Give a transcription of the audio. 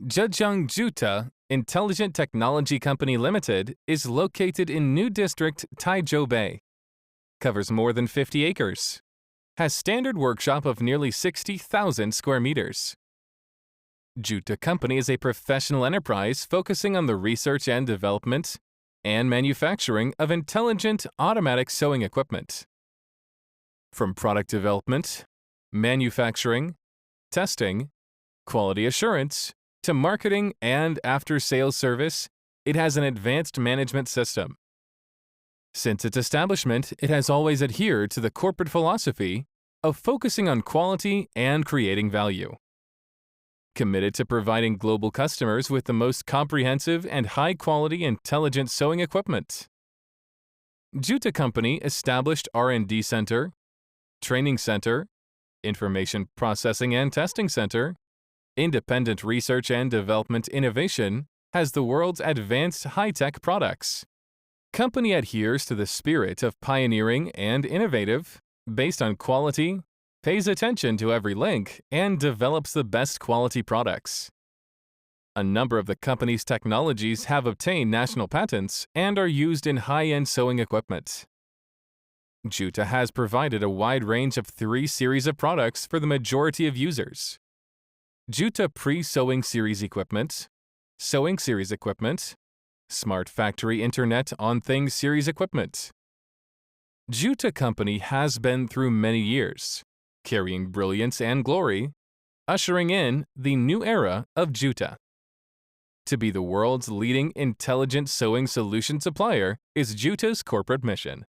Zhejiang Juta Intelligent Technology Company Limited is located in New District, Taizhou Bay. Covers more than 50 acres. Has standard workshop of nearly 60,000 square meters. Juta Company is a professional enterprise focusing on the research and development and manufacturing of intelligent automatic sewing equipment. From product development, manufacturing, testing, quality assurance, to marketing and after-sales service, it has an advanced management system. Since its establishment, it has always adhered to the corporate philosophy of focusing on quality and creating value. Committed to providing global customers with the most comprehensive and high-quality intelligent sewing equipment. Juta Company established R&D Center, Training Center, Information Processing and Testing Center, Independent Research and Development Innovation, has the world's advanced high-tech products. Company adheres to the spirit of pioneering and innovative, based on quality, pays attention to every link, and develops the best quality products. A number of the company's technologies have obtained national patents and are used in high-end sewing equipment. Juta has provided a wide range of 3 series of products for the majority of users. Juta Pre-Sewing Series Equipment, Sewing Series Equipment, Smart Factory Internet on Things Series Equipment. Juta Company has been through many years, carrying brilliance and glory, ushering in the new era of Juta. To be the world's leading intelligent sewing solution supplier is Juta's corporate mission.